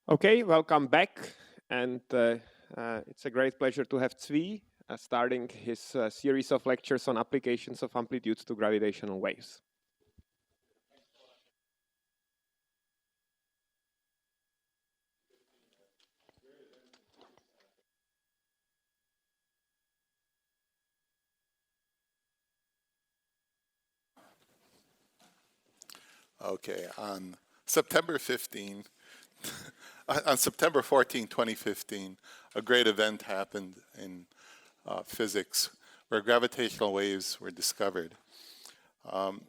Okay, welcome back, and it's a great pleasure to have Zvi starting his series of lectures on applications of amplitudes to gravitational waves. Okay, on September 15, on September 14, 2015, a great event happened in physics where gravitational waves were discovered.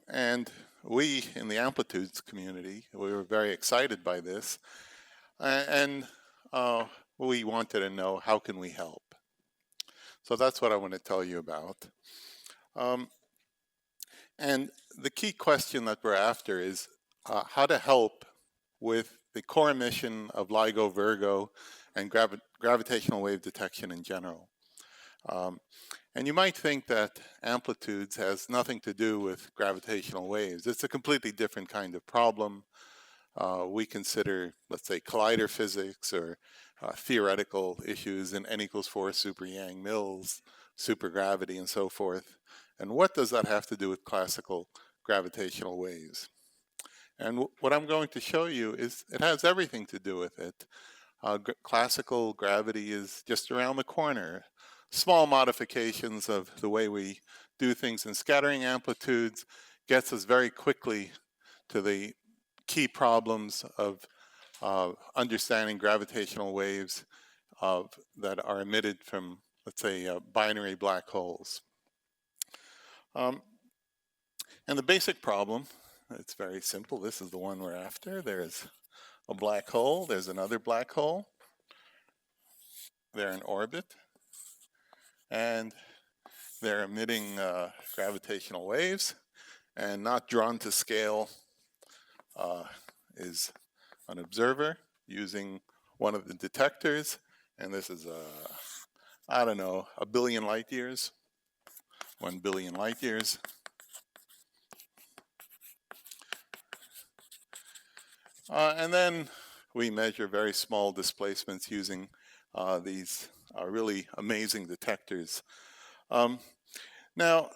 And we in the amplitudes community, we were very excited by this, and we wanted to know how can we help. So that's what I want to tell you about. And the key question that we're after is how to help with the core mission of LIGO, Virgo, and gravitational wave detection in general. And you might think that amplitudes has nothing to do with gravitational waves. It's a completely different kind of problem. We consider, let's say, collider physics or theoretical issues in n=4 super Yang-Mills, supergravity, and so forth. And what does that have to do with classical gravitational waves? And what I'm going to show you is it has everything to do with it. Classical gravity is just around the corner. Small modifications of the way we do things in scattering amplitudes gets us very quickly to the key problems of understanding gravitational waves that are emitted from, let's say, binary black holes. And the basic problem, it's very simple. This is the one we're after. There's a black hole. There's another black hole. They're in orbit. And they're emitting gravitational waves. And not drawn to scale is an observer using one of the detectors. And this is, I don't know, 1 billion light years. 1 billion light years. And then we measure very small displacements using these really amazing detectors. Now,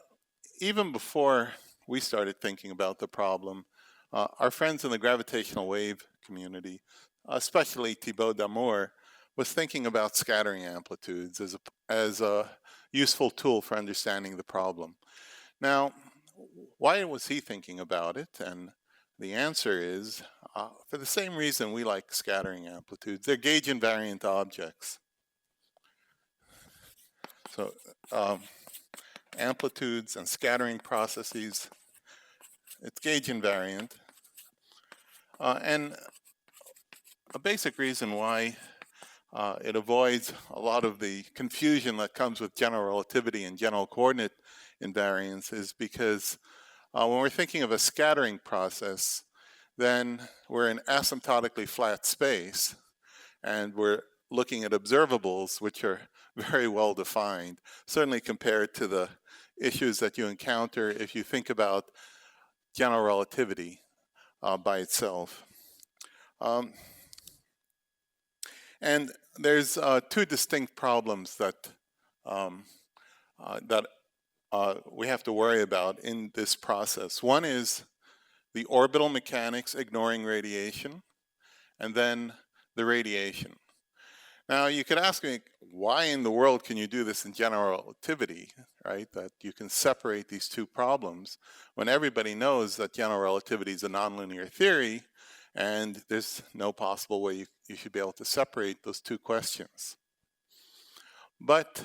even before we started thinking about the problem, our friends in the gravitational wave community, especially Thibaut Damour, was thinking about scattering amplitudes as a useful tool for understanding the problem. Now, why was he thinking about it? And the answer is, for the same reason we like scattering amplitudes. They're gauge invariant objects. So amplitudes and scattering processes, it's gauge invariant. And a basic reason why it avoids a lot of the confusion that comes with general relativity and general coordinate invariance is because when we're thinking of a scattering process, then we're in asymptotically flat space, and we're looking at observables, which are very well defined, certainly compared to the issues that you encounter if you think about general relativity by itself. And there's two distinct problems that we have to worry about in this process. One is the orbital mechanics ignoring radiation, and then the radiation. Now, you could ask me, why in the world can you do this in general relativity, right? That you can separate these two problems when everybody knows that general relativity is a nonlinear theory, and there's no possible way you should be able to separate those two questions. But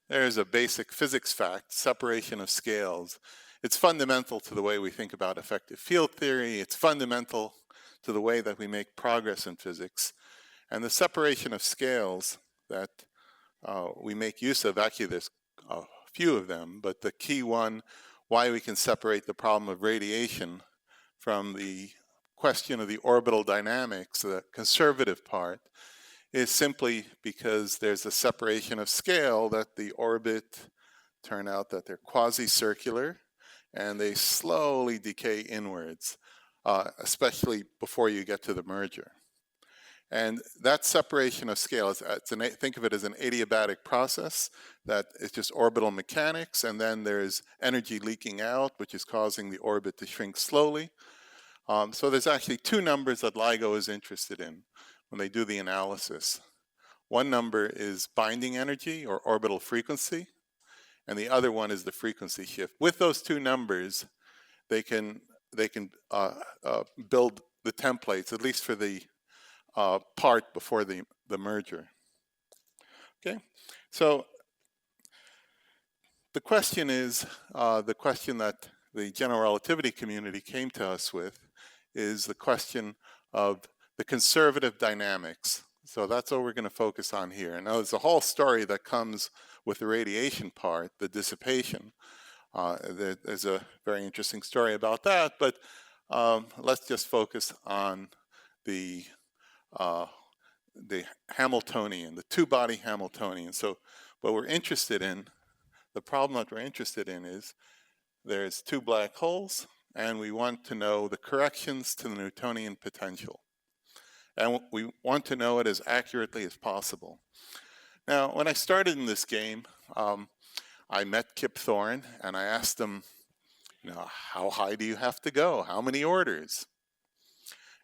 there's a basic physics fact, separation of scales. It's fundamental to the way we think about effective field theory. It's fundamental to the way that we make progress in physics. And the separation of scales that we make use of, actually there's a few of them, but the key one, why we can separate the problem of radiation from the question of the orbital dynamics, the conservative part, is simply because there's a separation of scale that the orbit turn out that they're quasi-circular and they slowly decay inwards, especially before you get to the merger. And that separation of scale, think of it as an adiabatic process that is just orbital mechanics, and then there's energy leaking out, which is causing the orbit to shrink slowly. So there's actually two numbers that LIGO is interested in when they do the analysis. One number is binding energy, or orbital frequency, and the other one is the frequency shift. With those two numbers, they can build the templates, at least for the part before the merger. Okay, so the question is, the question that the general relativity community came to us with is the question of the conservative dynamics. So that's what we're going to focus on here. Now, there's a whole story that comes with the radiation part, the dissipation. There's a very interesting story about that, but let's just focus on the Hamiltonian, the two-body Hamiltonian. So what we're interested in, the problem that we're interested in is there's two black holes, and we want to know the corrections to the Newtonian potential. And we want to know it as accurately as possible. Now, when I started in this game, I met Kip Thorne, and I asked him, how high do you have to go? How many orders?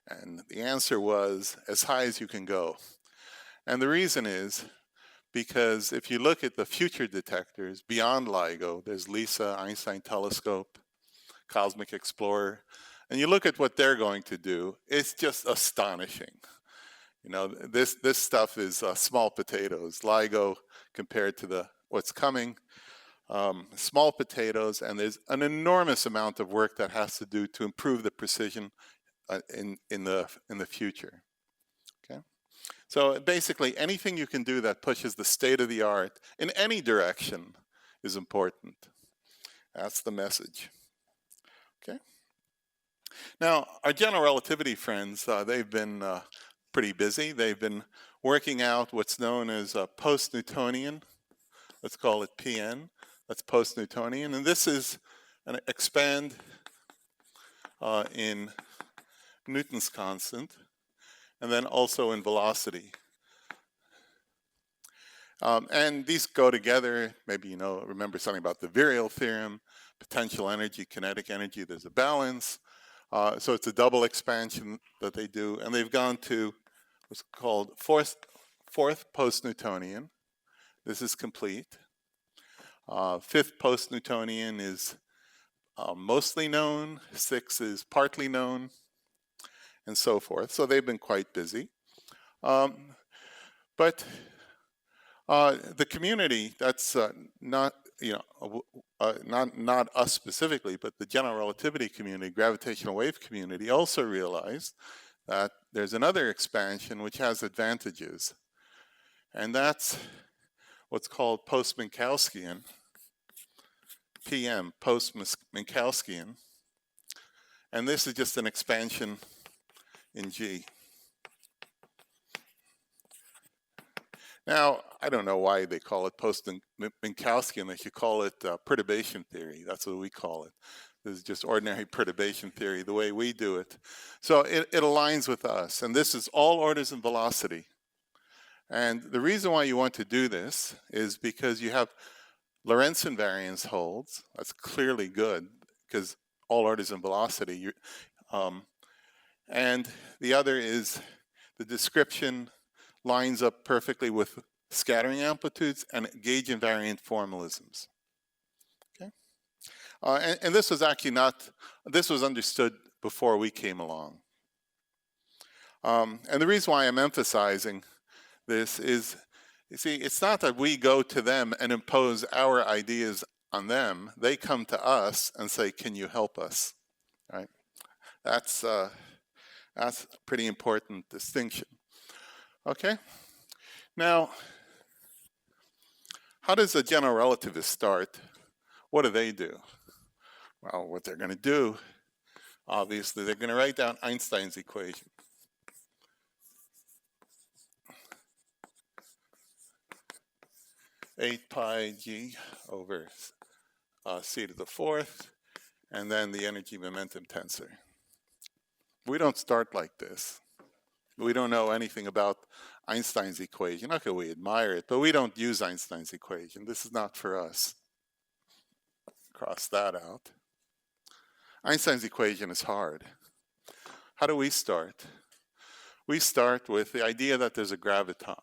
And the answer was, as high as you can go. And the reason is because if you look at the future detectors beyond LIGO, there's LISA, Einstein Telescope, Cosmic Explorer, and you look at what they're going to do, it's just astonishing. This stuff is small potatoes. LIGO compared to what's coming, small potatoes, and there's an enormous amount of work that has to do to improve the precision in the future. Okay, so basically anything you can do that pushes the state of the art in any direction is important. That's the message. Okay. Now, our general relativity friends, they've been pretty busy. They've been working out what's known as Post-Newtonian. Let's call it PN. That's Post-Newtonian. And this is an expand in Newton's constant, and then also in velocity. And these go together. Maybe remember something about the virial theorem, potential energy, kinetic energy, there's a balance. So it's a double expansion that they do, and they've gone to what's called fourth post-Newtonian. This is complete. Fifth post-Newtonian is mostly known. 6 is partly known, and so forth. So they've been quite busy. But the community, that's not us specifically, but the general relativity community, gravitational wave community, also realized that there's another expansion which has advantages. And that's what's called post-Minkowskian, PM, post-Minkowskian. And this is just an expansion in G. Now, I don't know why they call it post-Minkowskian. They should call it perturbation theory. That's what we call it. This is just ordinary perturbation theory, the way we do it. So it aligns with us. And this is all orders in velocity. And the reason why you want to do this is because you have Lorentz invariance holds. That's clearly good because all orders in velocity. And the other is the description lines up perfectly with scattering amplitudes and gauge invariant formalisms. Okay, and this was actually this was understood before we came along. And the reason why I'm emphasizing this is, you see, it's not that we go to them and impose our ideas on them. They come to us and say, "Can you help us?" Right? That's a pretty important distinction. Okay. Now, how does a general relativist start? What do? Well, what they're going to do, obviously, they're going to write down Einstein's equation. Eight pi g over c to the fourth, and then the energy momentum tensor. We don't start like this. We don't know anything about Einstein's equation. Okay, we admire it, but we don't use Einstein's equation. This is not for us. Cross that out. Einstein's equation is hard. How do we start? We start with the idea that there's a graviton,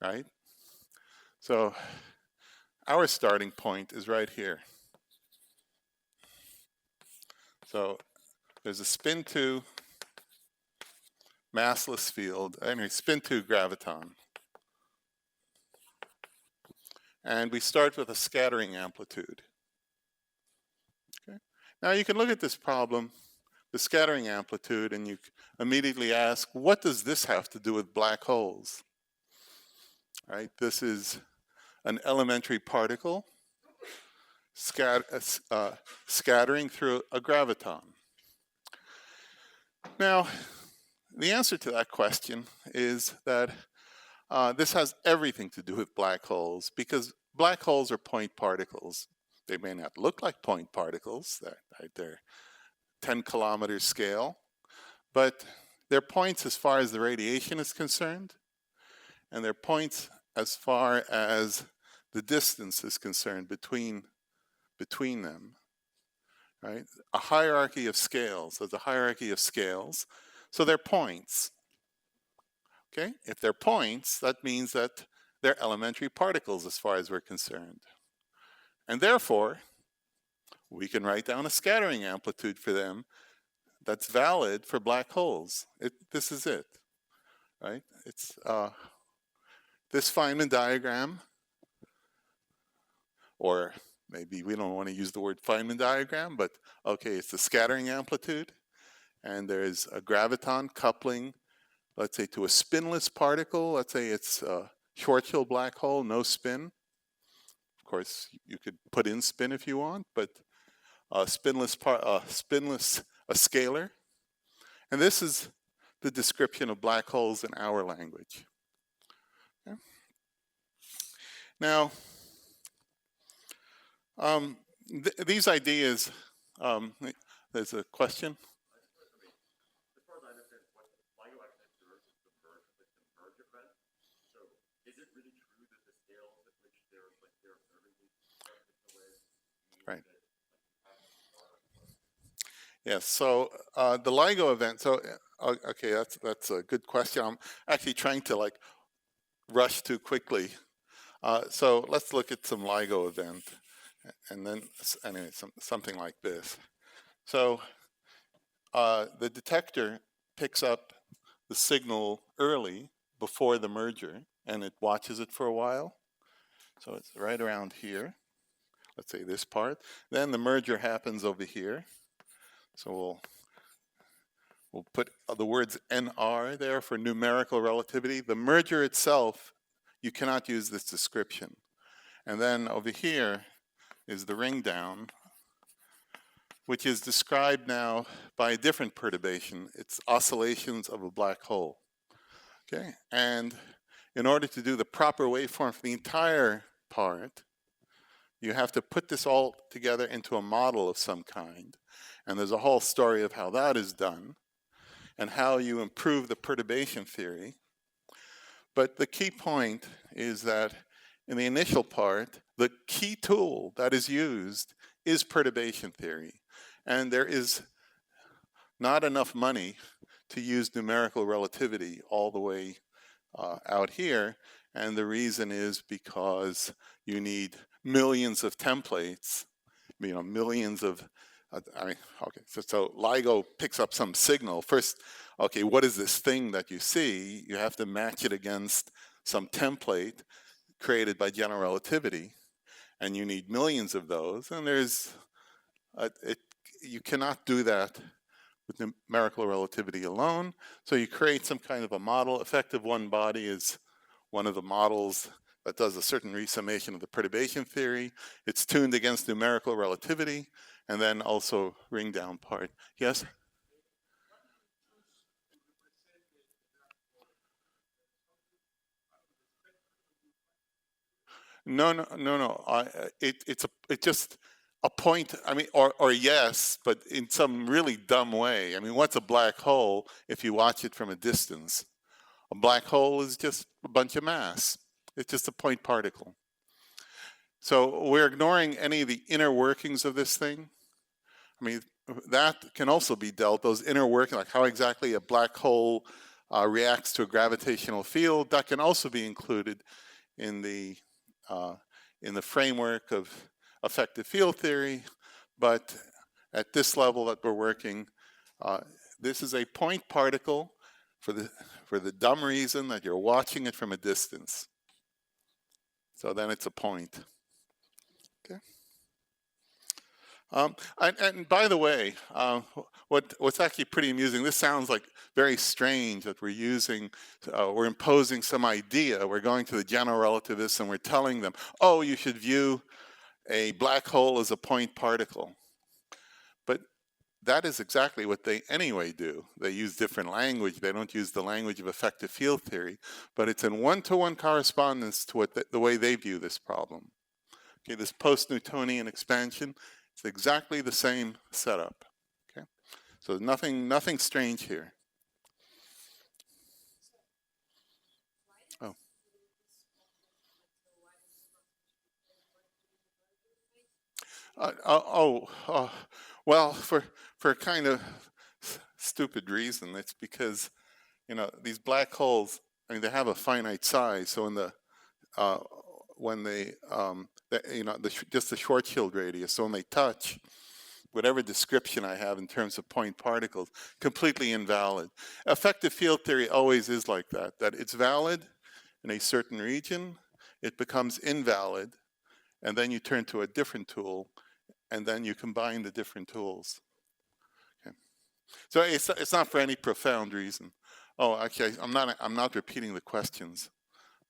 right? So our starting point is right here. So there's a spin 2 massless field, spin 2 graviton. And we start with a scattering amplitude. Okay. Now you can look at this problem, the scattering amplitude, and you immediately ask, what does this have to do with black holes? Right? This is an elementary particle scattering through a graviton. Now, the answer to that question is that this has everything to do with black holes, because black holes are point particles. They may not look like point particles, they're 10-kilometer scale, but they're points as far as the radiation is concerned, and they're points as far as the distance is concerned between them, right? A hierarchy of scales. There's a hierarchy of scales, so they're points. Okay, if they're points, that means that they're elementary particles as far as we're concerned. And therefore, we can write down a scattering amplitude for them that's valid for black holes. This is it, right? It's this Feynman diagram, or maybe we don't want to use the word Feynman diagram, but okay, it's the scattering amplitude, and there's a graviton coupling, let's say, to a spinless particle. Let's say it's a Schwarzschild black hole, no spin. Of course, you could put in spin if you want, but a scalar. And this is the description of black holes in our language. Okay. Now, these ideas, there's a question? As far as I understand, what LIGO actually observes is the merge event. So is it really true that the scales at which they're observing these waves right. Yes, so the LIGO event, so okay, that's a good question. I'm actually trying to rush too quickly. So let's look at some LIGO event, and then anyway, something like this. So the detector picks up the signal early before the merger, and it watches it for a while. So it's right around here. Let's say this part. Then the merger happens over here. So we'll put the words NR there for numerical relativity. The merger itself, you cannot use this description. And then over here is the ring down, which is described now by a different perturbation. It's oscillations of a black hole. Okay, and in order to do the proper waveform for the entire part, you have to put this all together into a model of some kind. And there's a whole story of how that is done and how you improve the perturbation theory. But the key point is that in the initial part, the key tool that is used is perturbation theory. And there is not enough money to use numerical relativity all the way out here. And the reason is because you need millions of templates, millions of, okay, so LIGO picks up some signal. First, okay, what is this thing that you see? You have to match it against some template created by general relativity, and you need millions of those. And you cannot do that with numerical relativity alone. So you create some kind of a model. Effective one body is one of the models that does a certain resummation of the perturbation theory. It's tuned against numerical relativity, and then also ring down part. Yes? No. It just a point, I mean, or yes, but in some really dumb way. I mean, what's a black hole if you watch it from a distance? A black hole is just a bunch of mass. It's just a point particle. So we're ignoring any of the inner workings of this thing. I mean, that can also be dealt, those inner workings, like how exactly a black hole reacts to a gravitational field, that can also be included in the framework of effective field theory. But at this level that we're working, this is a point particle for the dumb reason that you're watching it from a distance. So then it's a point. Okay. And by the way, what's actually pretty amusing, this sounds like very strange that we're imposing some idea. We're going to the general relativists and we're telling them, oh, you should view a black hole as a point particle. But that is exactly what they anyway do. They use different language. They don't use the language of effective field theory, but it's in one-to-one correspondence to the way they view this problem. Okay, this post-Newtonian expansion, it's exactly the same setup. Okay, so nothing strange here. Well, for a kind of stupid reason. It's because, you know, these black holes, I mean, they have a finite size. So just the Schwarzschild radius. So when they touch, whatever description I have in terms of point particles, completely invalid. Effective field theory always is like that. That it's valid in a certain region, it becomes invalid, and then you turn to a different tool, and then you combine the different tools. Okay. So it's not for any profound reason. Oh, actually, I'm not repeating the questions,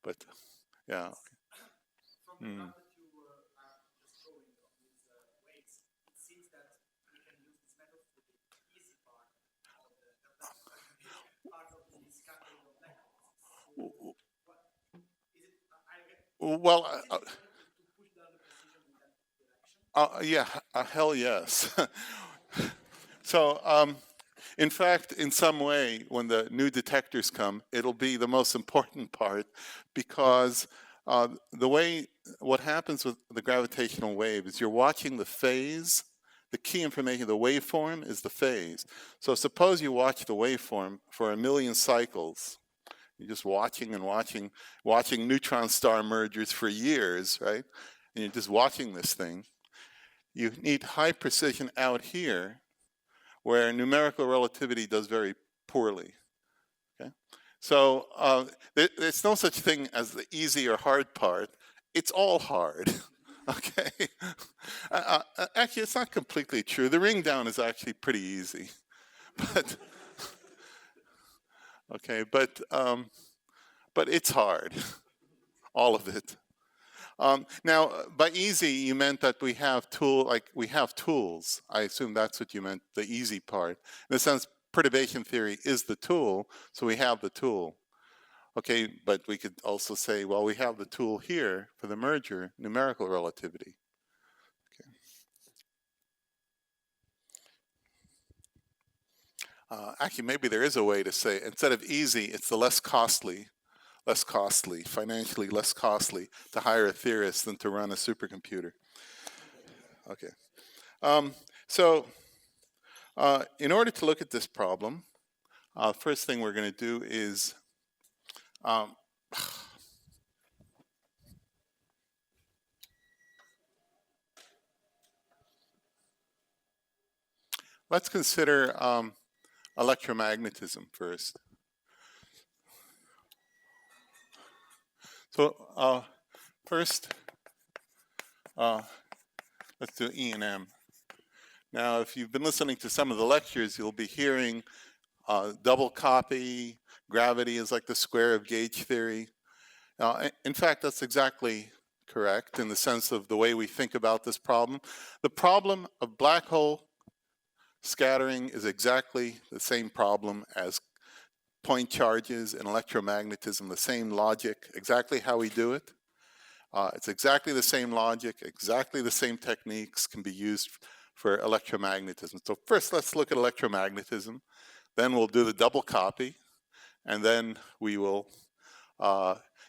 but yeah. From the part that you were just showing of these weights, it seems that we can use this method for the easy part of the scattering of black holes. Well, yeah, hell yes. So, in fact, in some way, when the new detectors come, it'll be the most important part, because what happens with the gravitational wave is you're watching the phase. The key information, the waveform, is the phase. So suppose you watch the waveform for 1 million cycles. You're just watching and watching neutron star mergers for years, right? And you're just watching this thing. You need high precision out here, where numerical relativity does very poorly. Okay, so there's no such thing as the easy or hard part. It's all hard. Okay, actually, it's not completely true. The ring down is actually pretty easy, but okay, but it's hard, all of it. Now, by easy, you meant that we have tools. I assume that's what you meant, the easy part. In a sense, perturbation theory is the tool, so we have the tool. Okay, but we could also say, well, we have the tool here for the merger, numerical relativity. Okay. Actually, maybe there is a way to say, instead of easy, it's the less costly, financially less costly to hire a theorist than to run a supercomputer. Okay. So in order to look at this problem, first thing we're going to do is let's consider electromagnetism first. So first, let's do E and M. Now, if you've been listening to some of the lectures, you'll be hearing double copy, gravity is like the square of gauge theory. In fact, that's exactly correct in the sense of the way we think about this problem. The problem of black hole scattering is exactly the same problem as point charges and electromagnetism, the same logic, exactly how we do it. It's exactly the same logic, exactly the same techniques can be used for electromagnetism. So first, let's look at electromagnetism. Then we'll do the double copy, and then we will,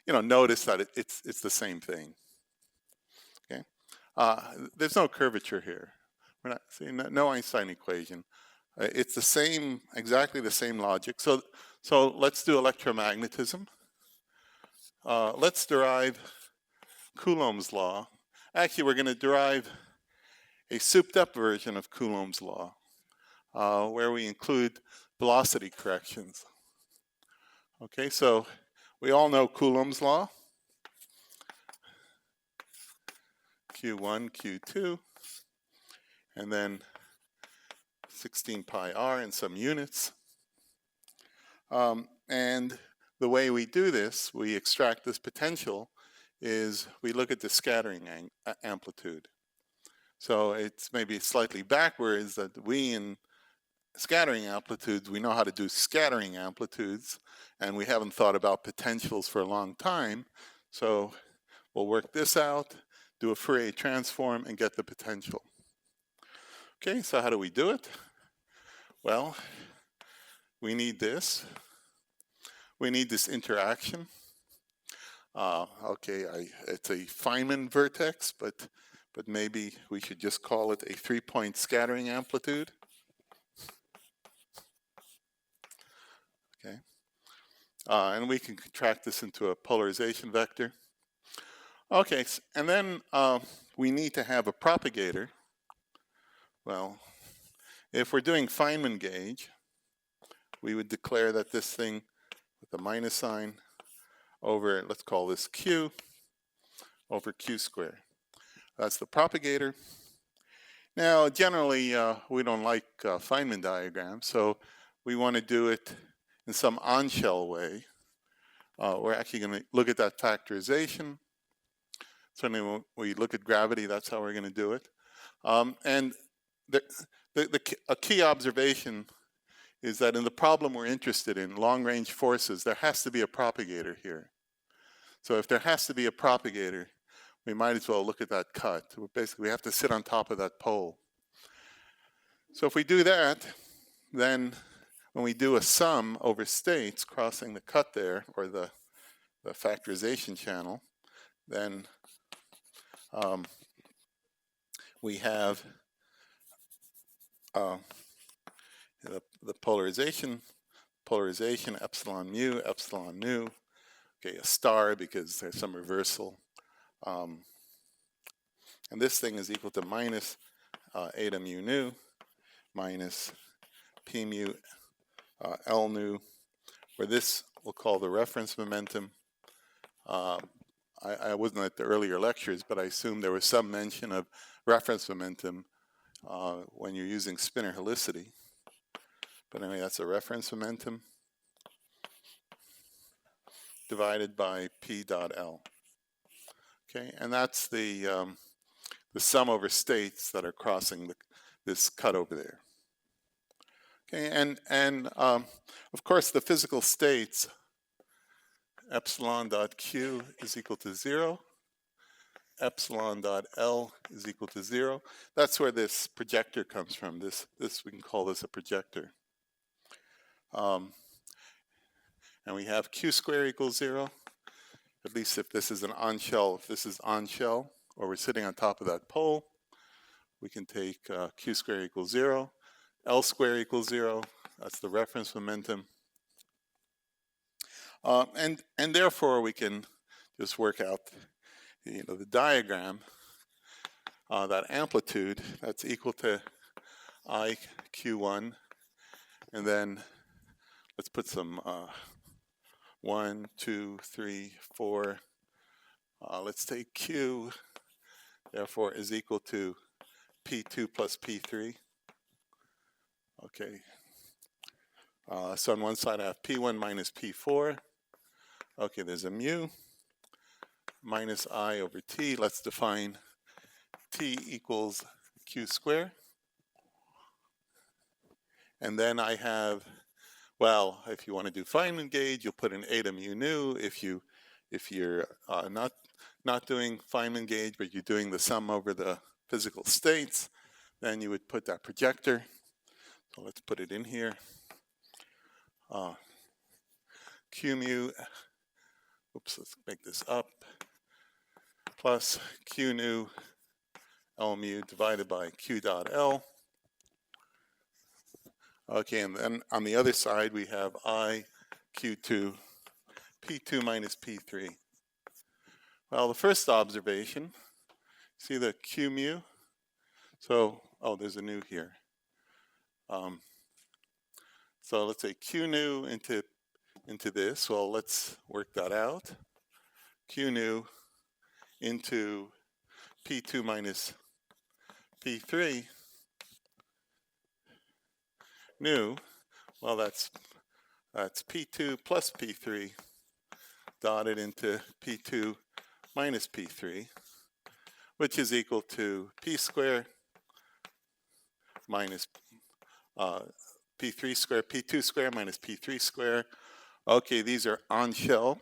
notice that it's the same thing. Okay, there's no curvature here. We're not seeing no Einstein equation. It's the same, exactly the same logic. So let's do electromagnetism. Let's derive Coulomb's law. Actually, we're going to derive a souped-up version of Coulomb's law, where we include velocity corrections. Okay, so we all know Coulomb's law. Q1, Q2, and then 16 pi r in some units. And the way we do this, we extract this potential, is we look at the scattering amplitude. So it's maybe slightly backwards that we in scattering amplitudes, we know how to do scattering amplitudes, and we haven't thought about potentials for a long time. So we'll work this out, do a Fourier transform, and get the potential. Okay, so how do we do it? Well, we need this. We need this interaction. It's a Feynman vertex, but maybe we should just call it a 3-point scattering amplitude. Okay, and we can contract this into a polarization vector. Okay, and then we need to have a propagator. Well, if we're doing Feynman gauge, we would declare that this thing with the minus sign over, let's call this Q, over Q squared. That's the propagator. Now, generally, we don't like Feynman diagrams, so we want to do it in some on-shell way. We're actually going to look at that factorization. Certainly, when we look at gravity, that's how we're going to do it. And a key observation is that in the problem we're interested in, long-range forces, there has to be a propagator here. So if there has to be a propagator, we might as well look at that cut. Basically, we have to sit on top of that pole. So if we do that, then when we do a sum over states crossing the cut there, or the factorization channel, then we have the polarization epsilon mu, okay, a star because there's some reversal. And this thing is equal to minus eta mu nu minus p mu L nu, where this we'll call the reference momentum. I wasn't at the earlier lectures, but I assume there was some mention of reference momentum when you're using spinor helicity. But anyway, that's a reference momentum divided by P dot L. Okay, and that's the sum over states that are crossing this cut over there. Okay, and of course the physical states, epsilon dot Q is equal to 0, epsilon dot L is equal to 0. That's where this projector comes from. This we can call this a projector. And we have Q squared equals 0, at least if this is an on-shell. If this is on-shell, or we're sitting on top of that pole, we can take Q squared equals 0, L squared equals 0, that's the reference momentum. And therefore we can just work out the diagram, that amplitude, that's equal to I Q1, and then let's put some 1, 2, 3, 4. Let's take Q, therefore, is equal to P2 plus P3. Okay. So on one side I have P1 minus P4. Okay, there's a mu minus I over T. Let's define T equals Q squared. And then I have, well, if you want to do Feynman gauge, you'll put in eta mu nu. If you're not not doing Feynman gauge, but you're doing the sum over the physical states, then you would put that projector. So let's put it in here. Q mu, oops, let's make this up, plus Q nu L mu divided by Q dot L. Okay, and then on the other side we have I Q2, P2 minus P3. Well, the first observation, see the Q mu? So, oh, there's a nu here. So let's say Q nu into this. Well, let's work that out. Q nu into P2 minus P3 nu. Well, that's P2 plus P3 dotted into P2 minus P3, which is equal to P squared minus P3 squared, P2 squared minus P3 squared. Okay, these are on shell,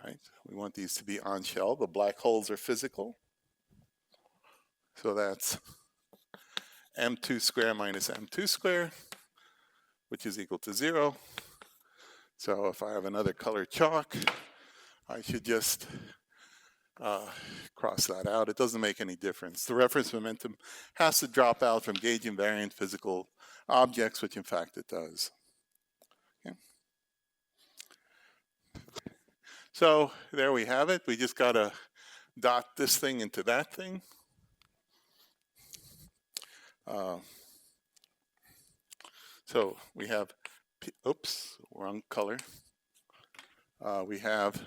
right? We want these to be on shell. The black holes are physical. So that's M2 squared minus M2 squared, which is equal to 0. So if I have another colored chalk, I should just cross that out. It doesn't make any difference. The reference momentum has to drop out from gauge invariant physical objects, which in fact it does. Okay. So there we have it. We just got to dot this thing into that thing. So we have, oops, wrong color. We have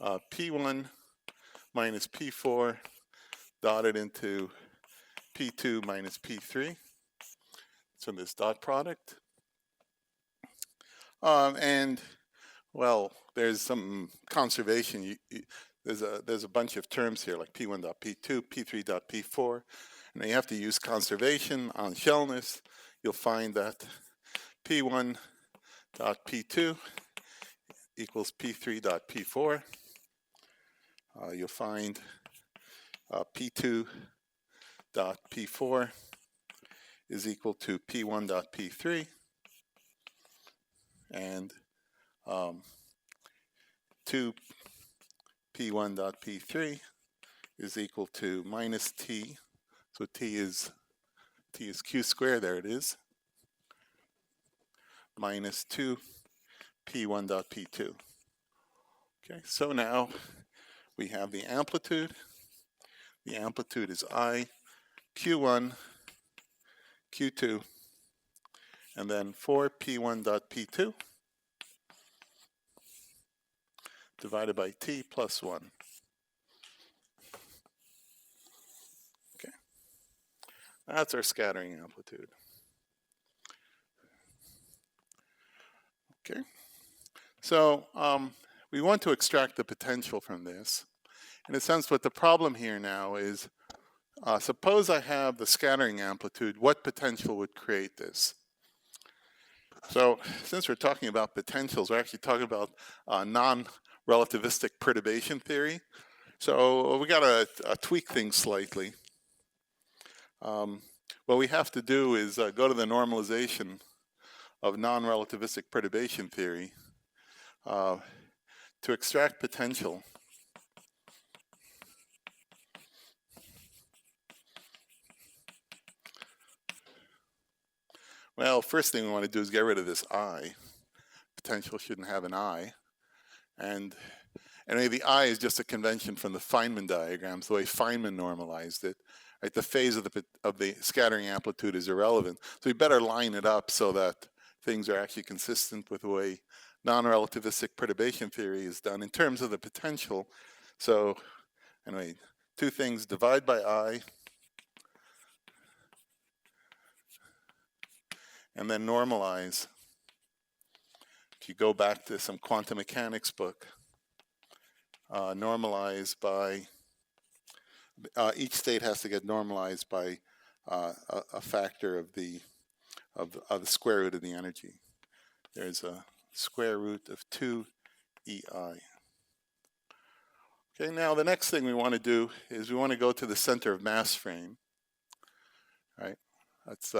P1 minus P4 dotted into P2 minus P3. So this dot product. And well, there's some conservation. There's a bunch of terms here like P1 dot P2, P3 dot P4. And then you have to use conservation on shellness. You'll find that P1 dot P2 equals P3 dot P4. You'll find P2 dot P4 is equal to P1 dot P3, and 2 P1 dot P3 is equal to minus T. So T is Q squared, there it is, minus 2 P1 dot P2. Okay, so now we have the amplitude. The amplitude is I, Q1, Q2, and then 4 P1 dot P2 divided by T plus 1. Okay, that's our scattering amplitude. Okay, so we want to extract the potential from this. In a sense, what the problem here now is, suppose I have the scattering amplitude, what potential would create this? So since we're talking about potentials, we're actually talking about non-relativistic perturbation theory. So we got to tweak things slightly. What we have to do is go to the normalization of non-relativistic perturbation theory to extract potential. Well, first thing we want to do is get rid of this I. Potential shouldn't have an I. And anyway, the I is just a convention from the Feynman diagrams, the way Feynman normalized it. Right? The phase of the scattering amplitude is irrelevant. So we better line it up so that things are actually consistent with the way non-relativistic perturbation theory is done in terms of the potential. So anyway, two things, divide by I, and then normalize. If you go back to some quantum mechanics book, normalize by, each state has to get normalized by a factor of the square root of the energy. There's a square root of 2 EI. Okay, now the next thing we want to do is we want to go to the center of mass frame, right? That's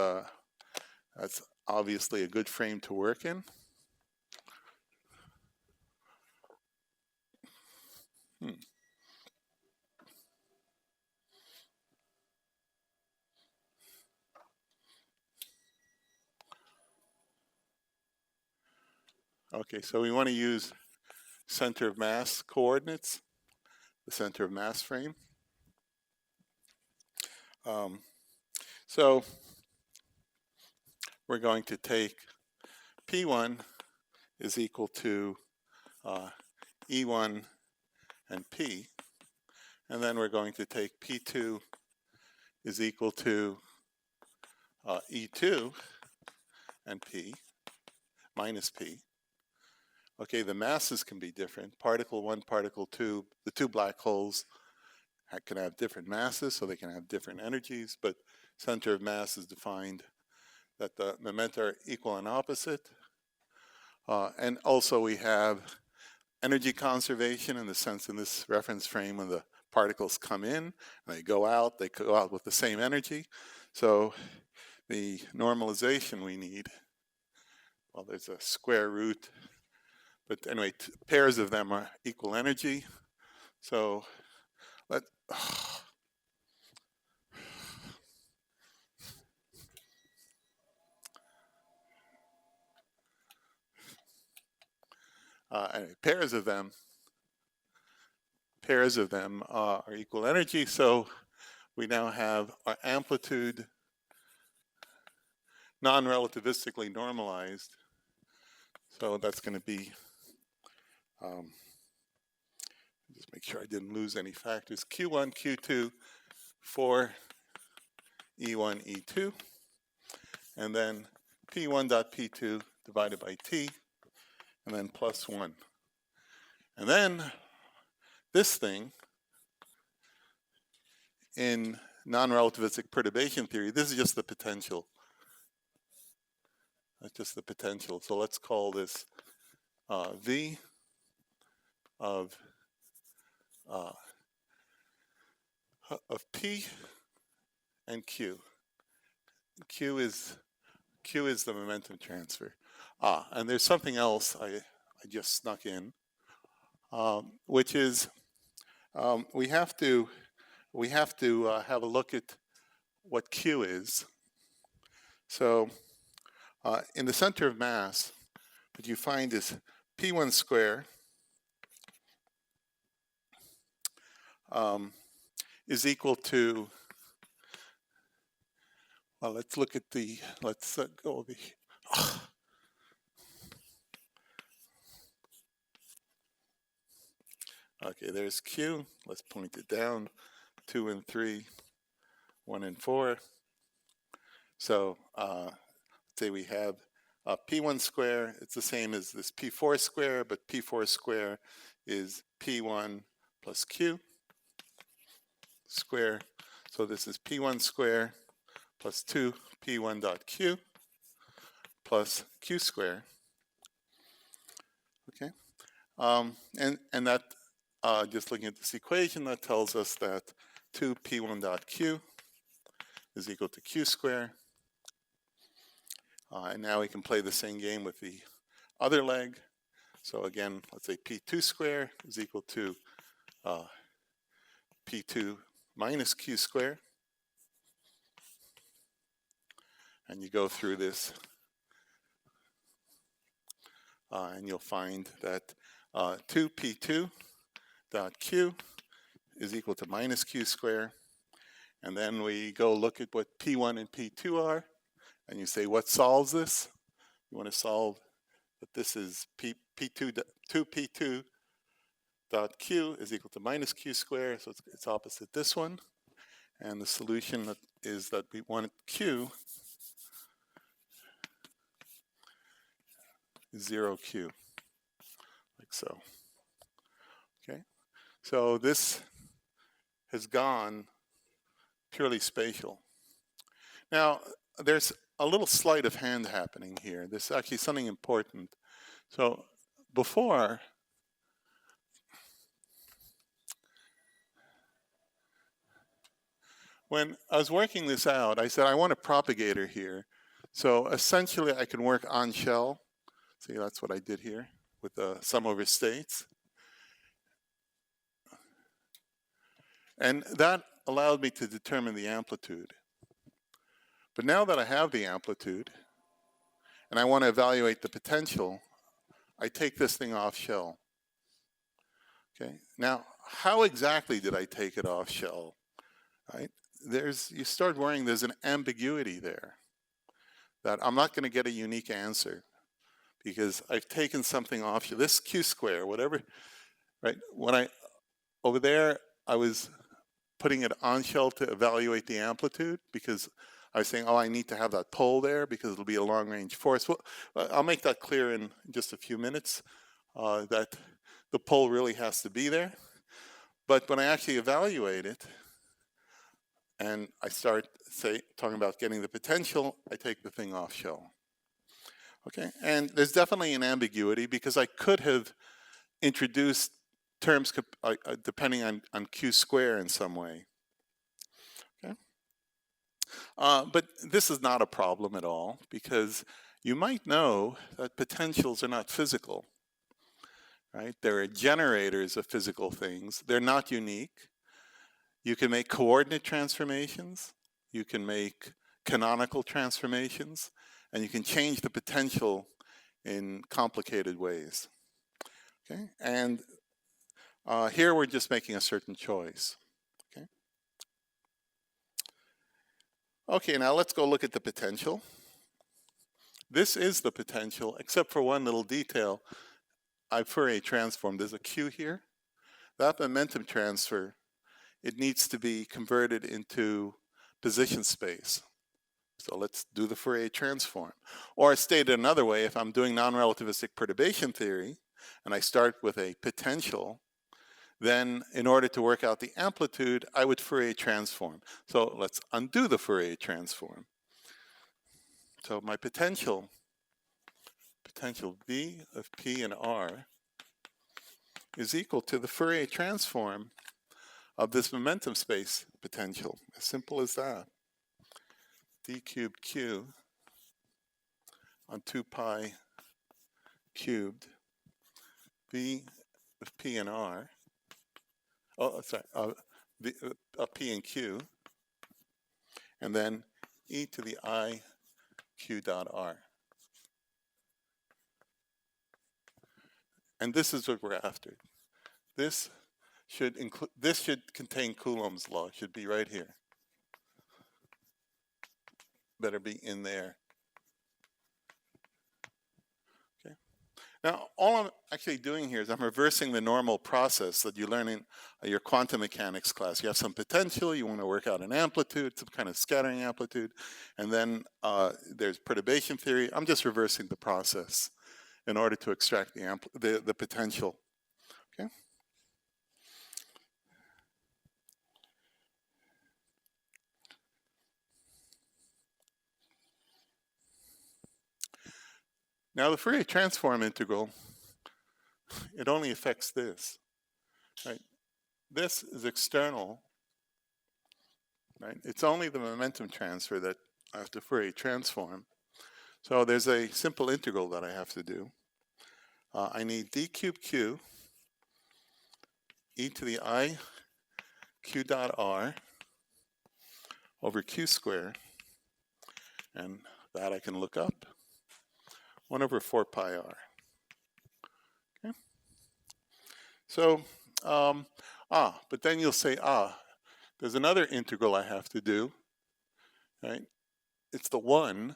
obviously a good frame to work in. Okay, so we want to use center of mass coordinates, the center of mass frame. So we're going to take P1 is equal to E1 and P, and then we're going to take P2 is equal to E2 and P minus P. Okay, the masses can be different. Particle 1, particle 2, the two black holes can have different masses, so they can have different energies, but center of mass is defined that the momenta are equal and opposite. And also we have energy conservation in the sense in this reference frame when the particles come in and they go out with the same energy. So the normalization we need, well, there's a square root, but anyway, pairs of them are equal energy. So anyway, pairs of them are equal energy. So we now have our amplitude non-relativistically normalized. So that's going to be, just make sure I didn't lose any factors, Q1, Q2 for E1, E2, and then P1 dot P2 divided by T, and then plus 1. And then this thing, in non-relativistic perturbation theory, this is just the potential. That's just the potential. So let's call this V of P and Q. Q is the momentum transfer. And there's something else I just snuck in, which is we have to have a look at what Q is. So in the center of mass, what you find is P1 square is equal to, well, let's look at the, let's go over here. Okay, there's Q. Let's point it down. 2 and 3, 1 and 4. So say we have P1 square. It's the same as this P4 square, but P4 square is P1 plus Q square. So this is P1 square plus 2 P1 dot Q plus Q square. Okay, and that just looking at this equation, that tells us that 2 P1 dot Q is equal to Q square. And now we can play the same game with the other leg. So again, let's say P2 square is equal to P2 minus Q square. And you go through this, and you'll find that 2P2 dot Q is equal to minus Q square. And then we go look at what P1 and P2 are, and you say, what solves this? You want to solve that this is 2P2 dot Q is equal to minus Q square, so it's opposite this one. And the solution is that we want Q is 0Q, like so. Okay, so this has gone purely spatial. Now, there's a little sleight of hand happening here. There's actually something important. So before, when I was working this out, I said I want a propagator here. So essentially I can work on shell. See, that's what I did here with the sum over states. And that allowed me to determine the amplitude. But now that I have the amplitude, and I want to evaluate the potential, I take this thing off shell. Okay. Now, how exactly did I take it off shell? Right? You start worrying there's an ambiguity there, that I'm not going to get a unique answer because I've taken something off shell. This q square, whatever, right? Over there, I was putting it on shell to evaluate the amplitude because I was saying, oh, I need to have that pole there because it'll be a long-range force. Well, I'll make that clear in just a few minutes, that the pole really has to be there. But when I actually evaluate it, and I start, talking about getting the potential, I take the thing off shell. Okay, and there's definitely an ambiguity because I could have introduced terms depending on q square in some way. Okay, but this is not a problem at all because you might know that potentials are not physical, right? They're generators of physical things. They're not unique. You can make coordinate transformations, you can make canonical transformations, and you can change the potential in complicated ways. Okay, and here we're just making a certain choice. Okay. Okay, now let's go look at the potential. This is the potential, except for one little detail. I've Fourier transformed. There's a Q here. That momentum transfer, it needs to be converted into position space. So let's do the Fourier transform. Or stated another way, if I'm doing non-relativistic perturbation theory, and I start with a potential, then in order to work out the amplitude, I would Fourier transform. So let's undo the Fourier transform. So my potential V of P and R is equal to the Fourier transform of this momentum space potential. As simple as that. D cubed Q on 2 pi cubed V of P and R. Oh, sorry, P and Q. And then e to the I Q dot R. And this is what we're after. This should contain Coulomb's law. It should be right here. Better be in there. Okay. Now, all I'm actually doing here is I'm reversing the normal process that you learn in your quantum mechanics class. You have some potential, you want to work out an amplitude, some kind of scattering amplitude, and then there's perturbation theory. I'm just reversing the process in order to extract the potential. Okay. Now the Fourier transform integral, it only affects this, right? This is external, right? It's only the momentum transfer that I have to Fourier transform. So there's a simple integral that I have to do. I need d cubed q e to the I q dot r over q squared, and that I can look up. 1 over 4 pi r. Okay. So, but then you'll say, there's another integral I have to do, right? It's the 1.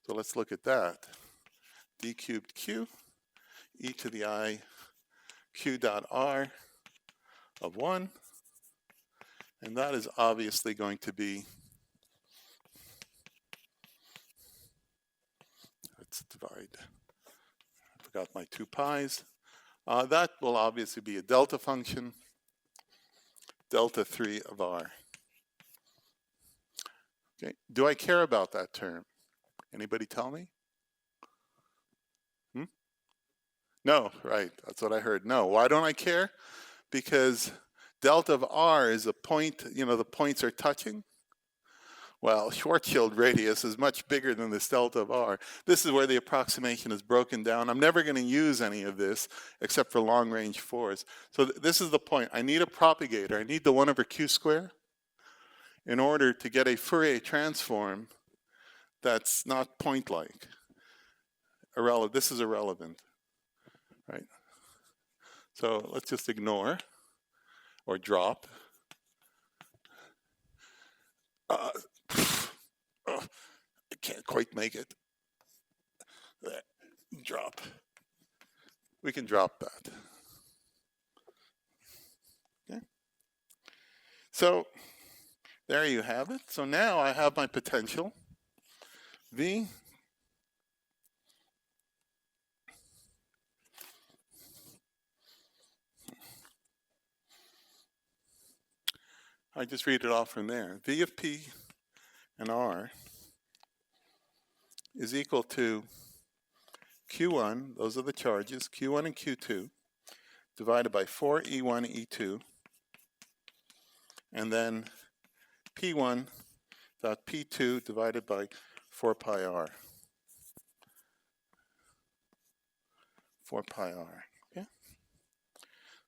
So let's look at that. D cubed q e to the I q dot r of 1. And that is obviously going to be, let's divide, I forgot my 2 pi's. That will obviously be a delta function, delta 3 of r. Okay. Do I care about that term? Anybody tell me? No, right, that's what I heard. No, why don't I care? Because delta of r is a point, the points are touching. Well, Schwarzschild radius is much bigger than this delta of r. This is where the approximation is broken down. I'm never going to use any of this except for long-range force. So this is the point. I need a propagator. I need the 1 over q square in order to get a Fourier transform that's not point-like. This is irrelevant, right? So let's just ignore or drop. I can't quite make it. Drop. We can drop that. Okay. So there you have it. So now I have my potential V I just read it off from there. V of P and R is equal to Q1, those are the charges, Q1 and Q2, divided by 4 E1, E2, and then P1 dot P2 divided by 4 pi R. 4 pi R, okay?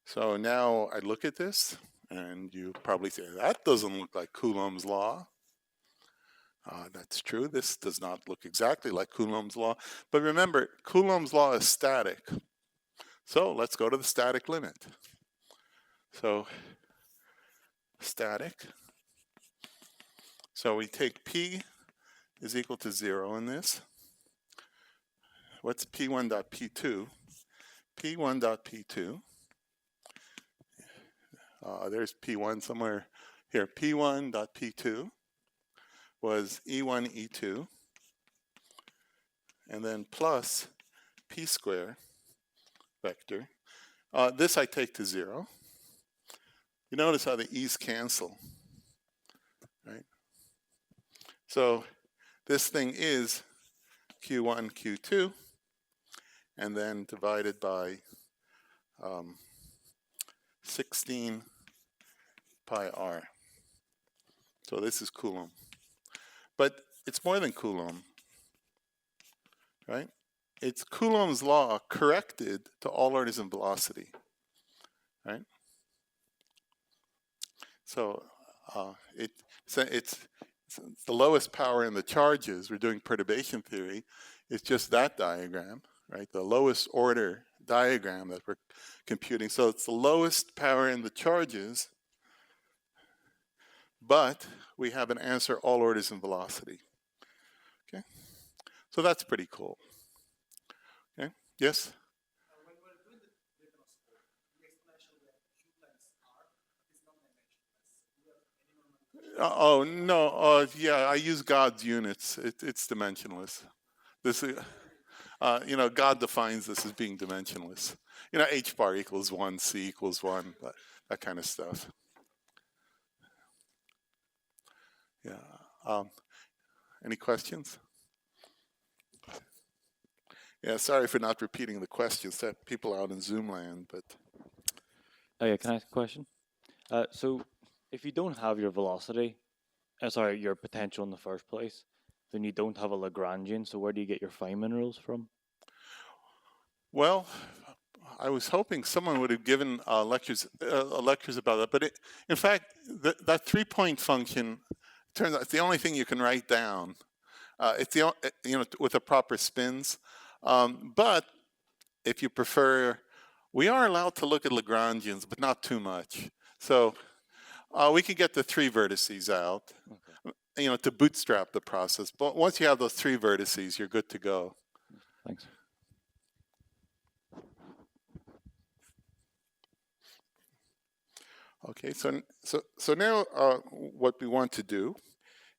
So now I look at this, and you probably say, that doesn't look like Coulomb's law. That's true. This does not look exactly like Coulomb's law. But remember, Coulomb's law is static. So let's go to the static limit. So static. So we take P is equal to 0 in this. What's P1 dot P2? P1 dot P2. There's P1 somewhere here. P1 dot P2 was E1, E2, and then plus P square vector. This I take to 0. You notice how the E's cancel, right? So this thing is Q1, Q2, and then divided by 16 pi r. So this is Coulomb. But it's more than Coulomb, right? It's Coulomb's law corrected to all orders in velocity, right? So it's the lowest power in the charges. We're doing perturbation theory. It's just that diagram, right? The lowest order diagram that we're computing. So it's the lowest power in the charges, but we have an answer all orders in velocity. Okay, so that's pretty cool. Okay, yes? When we're doing the difference, the exponential we have q times r is not dimensionless. Do you have any Oh no, yeah, I use God's units. It's dimensionless. This is, God defines this as being dimensionless. H bar equals 1, C equals 1, that kind of stuff. Yeah. Any questions? Yeah, sorry for not repeating the questions. That people out in Zoom land, but. Oh yeah, can I ask a question? So if you don't have your velocity, your potential in the first place, then you don't have a Lagrangian. So where do you get your Feynman rules from? Well, I was hoping someone would have given lectures about that. But in fact, that 3-point function turns out it's the only thing you can write down. It's the with the proper spins. But if you prefer, we are allowed to look at Lagrangians, but not too much. So we can get the 3 vertices out, okay, to bootstrap the process. But once you have those 3 vertices, you're good to go. Thanks. Okay, so now what we want to do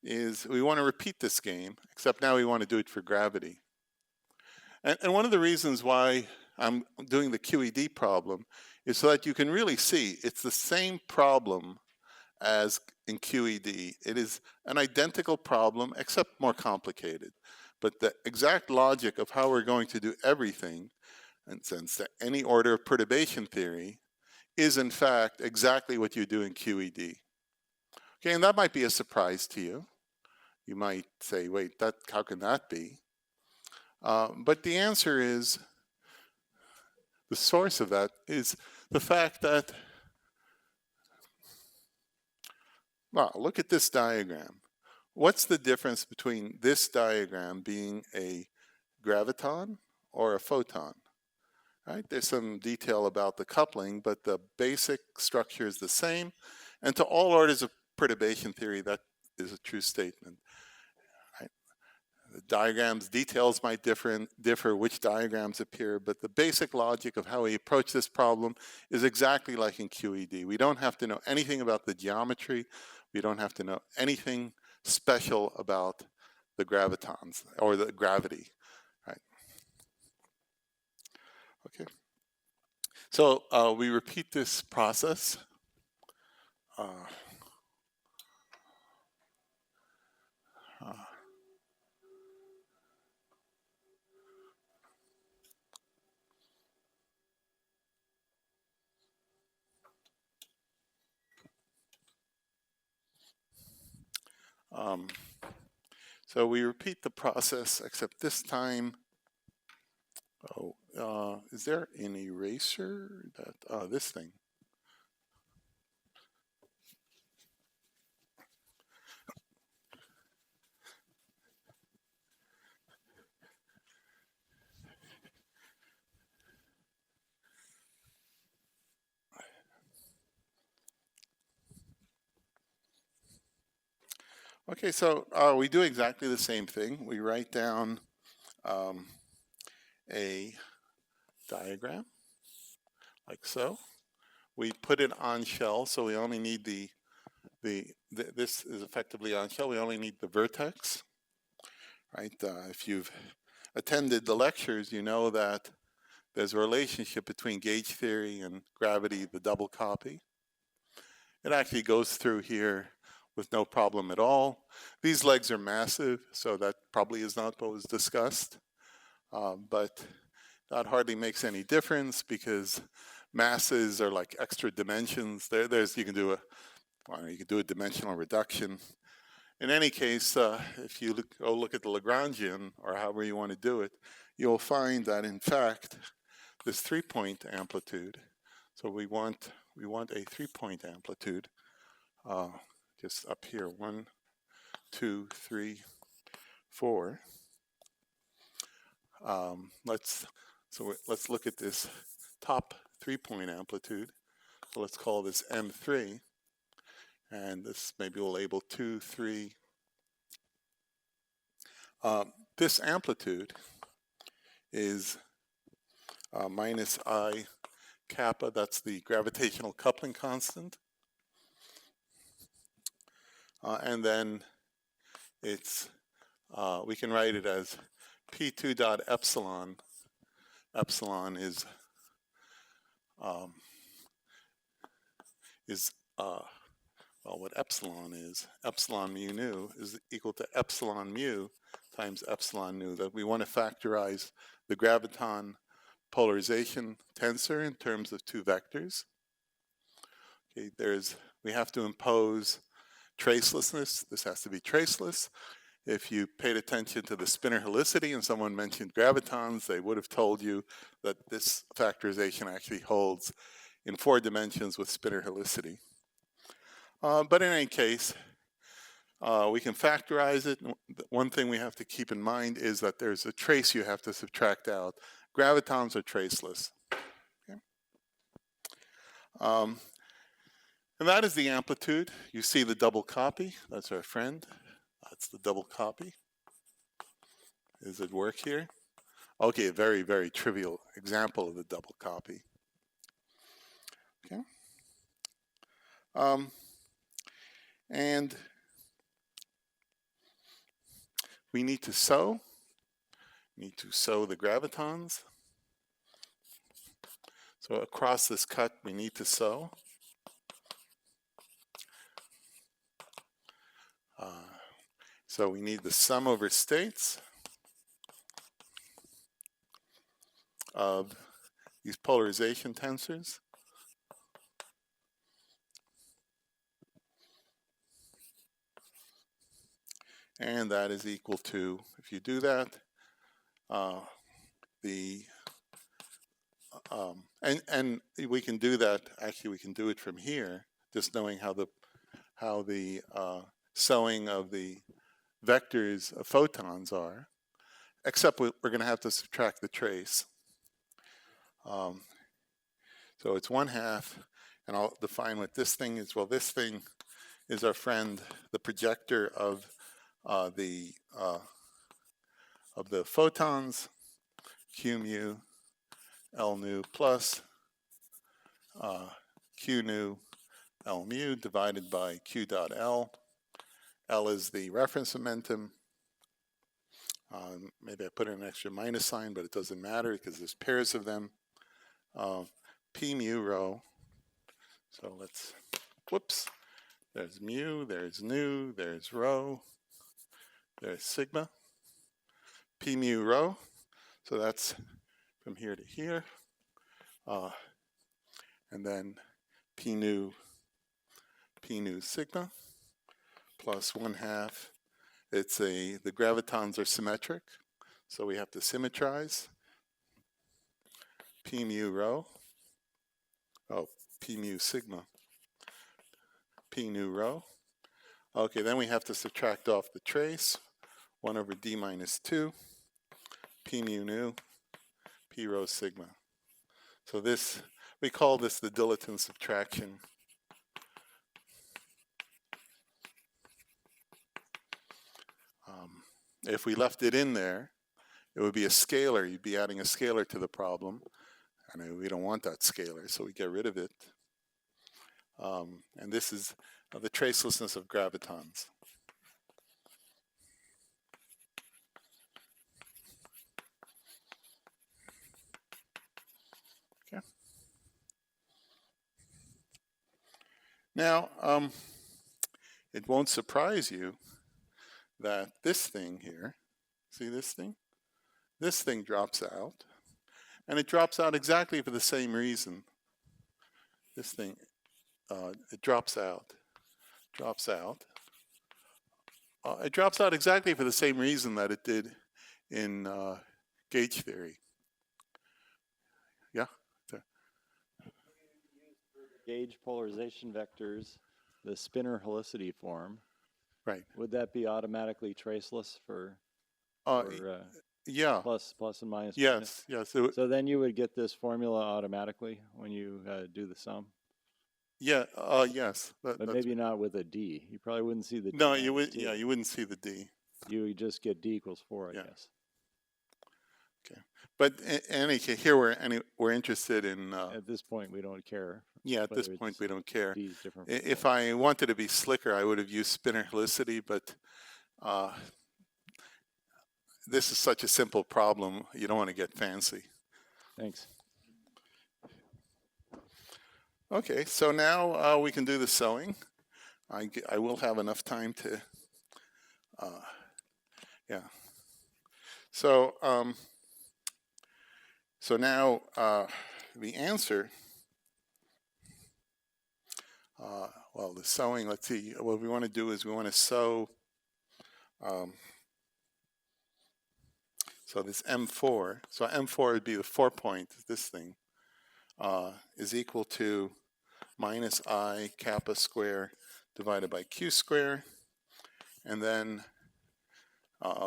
is we want to repeat this game, except now we want to do it for gravity. And one of the reasons why I'm doing the QED problem is so that you can really see it's the same problem as in QED. It is an identical problem, except more complicated. But the exact logic of how we're going to do everything, and since any order of perturbation theory, is in fact exactly what you do in QED. Okay, and that might be a surprise to you. You might say, wait, how can that be? But the answer is, the source of that is the fact that, well, look at this diagram. What's the difference between this diagram being a graviton or a photon? Right? There's some detail about the coupling, but the basic structure is the same. And to all orders of perturbation theory, that is a true statement. Right? The diagrams, details might differ which diagrams appear, but the basic logic of how we approach this problem is exactly like in QED. We don't have to know anything about the geometry. We don't have to know anything special about the gravitons or the gravity. Right? Okay. So we repeat this process. So we repeat the process, except this time, is there an eraser? This thing. Okay, so we do exactly the same thing. We write down a diagram, like so. We put it on shell, so we only need this is effectively on shell. We only need the vertex, right? If you've attended the lectures, you know that there's a relationship between gauge theory and gravity, the double copy. It actually goes through here with no problem at all. These legs are massive, so that probably is not what was discussed. But that hardly makes any difference because masses are like extra dimensions. You can do a dimensional reduction. In any case, if you look at the Lagrangian, or however you want to do it, you'll find that in fact this 3-point amplitude. So we want a 3-point amplitude. Just up here, 1, 2, 3, 4. Let's look at this top 3-point amplitude. So let's call this M3, and this maybe we'll label 2, 3. This amplitude is minus I kappa. That's the gravitational coupling constant. And then it's we can write it as P2 dot epsilon. Epsilon is well, what epsilon is. Epsilon mu nu is equal to epsilon mu times epsilon nu. That we want to factorize the graviton polarization tensor in terms of two vectors. Okay, we have to impose tracelessness. This has to be traceless. If you paid attention to the spinor helicity and someone mentioned gravitons, they would have told you that this factorization actually holds in 4 dimensions with spinor helicity. But in any case, we can factorize it. One thing we have to keep in mind is that there's a trace you have to subtract out. Gravitons are traceless. Okay. And that is the amplitude. You see the double copy. That's our friend. That's the double copy. Does it work here? Okay, a very, very trivial example of the double copy. Okay. And we need to sew. We need to sew the gravitons. So across this cut, we need to sew. So we need the sum over states of these polarization tensors. and that is equal to, if you do that, and we can do that, actually we can do it from here, just knowing how the sewing of the vectors of photons are, except we're going to have to subtract the trace. So it's 1/2, and I'll define what this thing is. Well, this thing is our friend, the projector of the photons, Q mu L nu plus Q nu L mu divided by Q dot L. L is the reference momentum. Maybe I put in an extra minus sign, but it doesn't matter because there's pairs of them. P mu rho. So let's, whoops. There's mu, there's nu, there's rho, there's sigma. P mu rho. So that's from here to here. And then P nu sigma plus 1/2. It's the gravitons are symmetric, so we have to symmetrize. P mu rho. Oh, P mu sigma. P nu rho. Okay, then we have to subtract off the trace. 1 over d minus 2. P mu nu. P rho sigma. So this, we call this the dilaton subtraction. If we left it in there, it would be a scalar. You'd be adding a scalar to the problem. And we don't want that scalar, so we get rid of it. And this is the tracelessness of gravitons. Okay. Now, it won't surprise you that this thing here, see this thing? This thing drops out. And it drops out exactly for the same reason. This thing, it drops out. It drops out exactly for the same reason that it did in gauge theory. Yeah? Gauge polarization vectors, the spinor helicity form. Right. Would that be automatically traceless for yeah. plus and minus? Yes, yes. So then you would get this formula automatically when you do the sum? Yeah, yes. But maybe not with a D. You probably wouldn't see the D. No, you would. Yeah, you wouldn't see the D. You would just get D equals 4, I guess. Okay, but in any case, here we're interested in. At this point, we don't care. Yeah, at this point, we don't care. D is different. If I wanted to be slicker, I would have used spinor helicity, but this is such a simple problem, you don't want to get fancy. Thanks. Okay, so now we can do the sewing. I will have enough time to, yeah. So now the answer, well, the sewing, let's see, what we want to do is we want to sew, so this M4, so M4 would be the 4-point, this thing, is equal to minus I kappa square divided by Q square. And then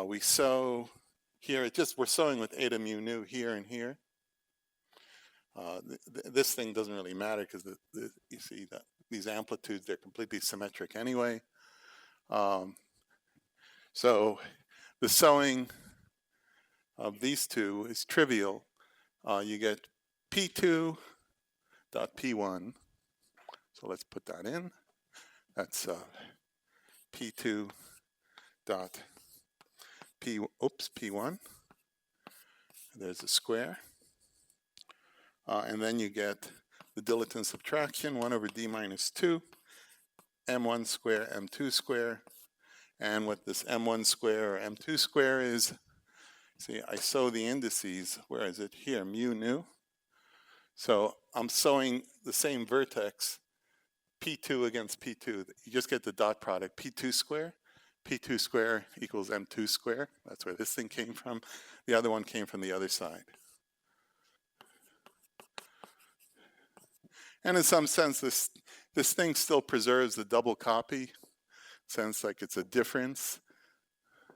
we sew here, we're sewing with eta mu nu here and here. This thing doesn't really matter because you see that these amplitudes, they're completely symmetric anyway. So the sewing of these two is trivial. You get P2 dot P1. So let's put that in. That's P2 dot P1. There's a square. And then you get the dilaton subtraction, 1 over d minus 2, m1 square, m2 square. And what this m1 square or m2 square is, see, I sew the indices. Where is it? Here, mu nu. So I'm sewing the same vertex, P2 against P2. You just get the dot product, P2 square P2 square equals M2 square. That's where this thing came from. The other one came from the other side. And in some sense, this thing still preserves the double copy sense, like it's a difference,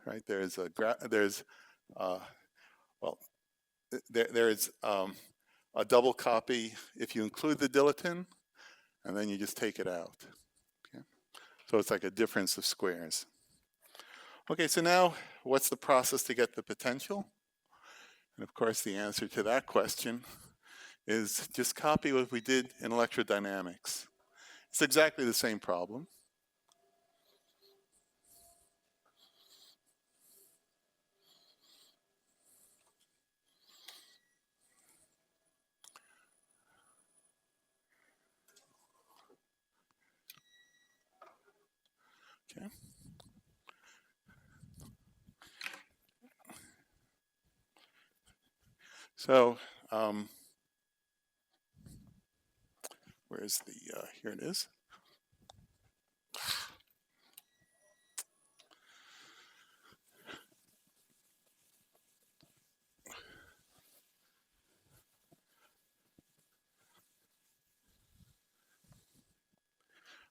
right? There's a double copy if you include the dilaton, and then you just take it out. Okay? So it's like a difference of squares. Okay, so now what's the process to get the potential? And of course, the answer to that question is just copy what we did in electrodynamics. It's exactly the same problem. Okay. So, where's the, here it is.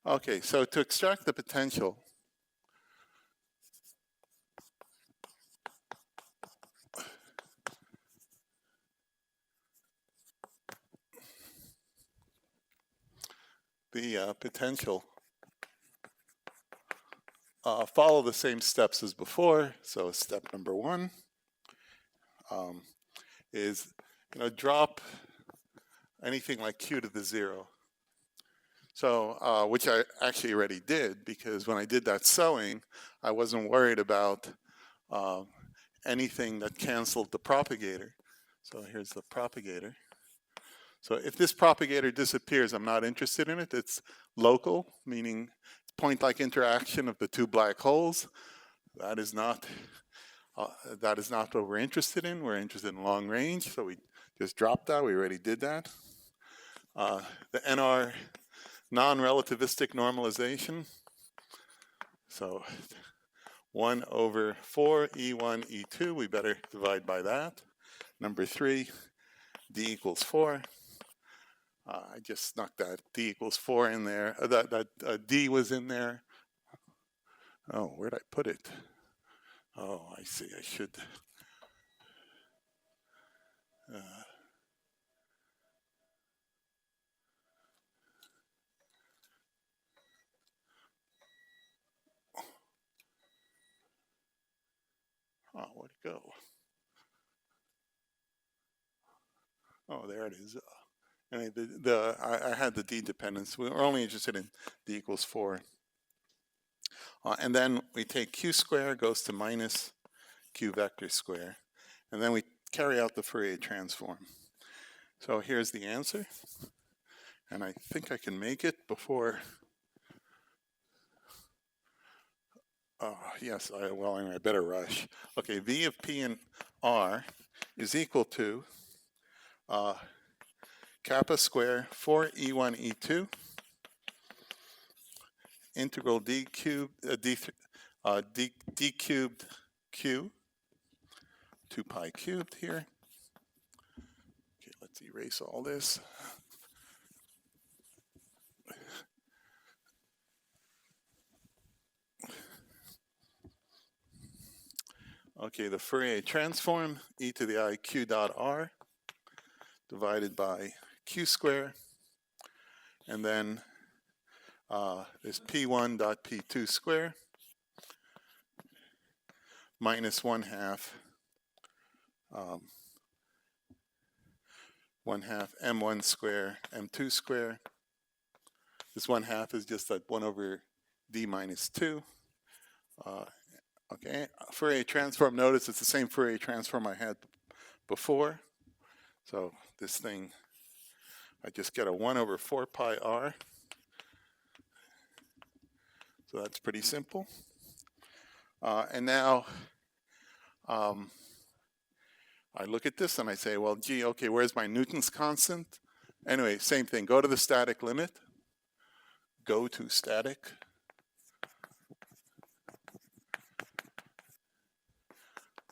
Okay, so to extract the potential, the potential follow the same steps as before. So step number one is, drop anything like q to the 0. So, which I actually already did, because when I did that sewing, I wasn't worried about anything that canceled the propagator. So here's the propagator. So if this propagator disappears, I'm not interested in it. It's local, meaning point-like interaction of the two black holes. That is not what we're interested in. We're interested in long range, so we just dropped that. We already did that. The NR non-relativistic normalization. So 1 over 4 E1, E2, we better divide by that. Number 3, D equals 4. I just snuck that D equals 4 in there. D was in there. Oh, where'd I put it? Oh, I see. I should. Oh, where'd it go? Oh, there it is. Anyway, I had the D dependence. We were only interested in D equals 4. And then we take Q square goes to minus Q vector square. And then we carry out the Fourier transform. So here's the answer. And I think I can make it before. Oh, yes, I better rush. Okay, V of P and R is equal to kappa square 4E1 E2 integral D cubed D cubed Q 2 pi cubed here. Okay, let's erase all this. Okay, the Fourier transform e to the I q dot r divided by q square, and then there's p1 dot p2 square minus 1/2 m1 square m2 square. This 1/2 is just that 1 over d minus 2. Okay, Fourier transform, notice it's the same Fourier transform I had before. So this thing, I just get a 1 over 4 pi r. So that's pretty simple. And now I look at this and I say, well, gee, okay, where's my Newton's constant? Anyway, same thing, go to the static limit. Go to static.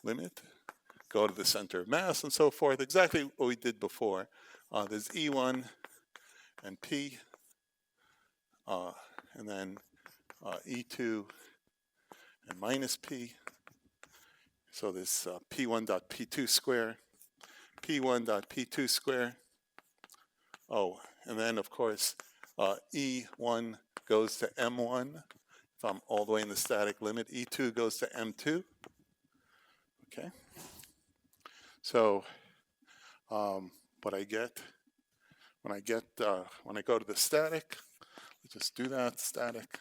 limit, go to the center of mass, and so forth. Exactly what we did before. There's E1 and P, and then E2 and minus P. So this P1 dot P2 square, P1 dot P2 square. Oh, and then of course E1 goes to M1. If I'm all the way in the static limit, E2 goes to M2. Okay. So what I get when I go to the static, let's just do that static.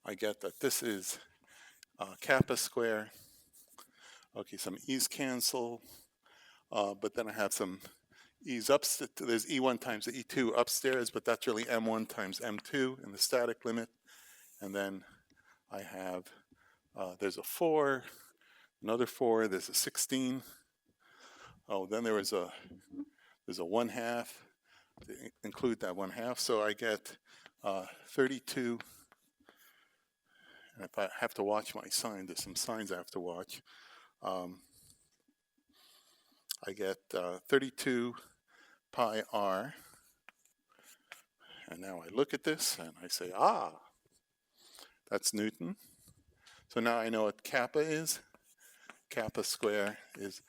I get that this is kappa square. Okay, some e's cancel, but then I have some e's upstairs. There's E1 times the E2 upstairs, but that's really M1 times M2 in the static limit. And then I have, there's a 4, another 4, there's a 16. Oh, then there's a 1/2 to include that 1/2. So I get 32. And if I have to watch my sign, there's some signs I have to watch. I get 32 pi r. And now I look at this and I say, that's Newton. So now I know what kappa is. Kappa square is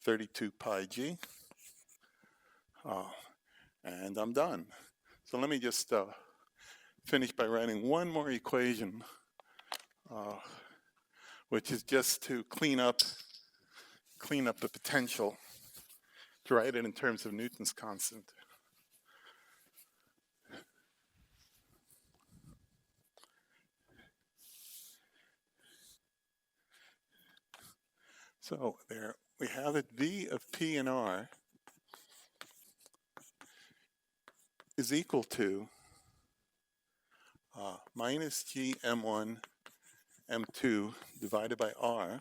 32 pi g. And I'm done. So let me just finish by writing one more equation, which is just to clean up the potential, to write it in terms of Newton's constant. So there we have it. V of P and R is equal to minus G M1 M2 divided by R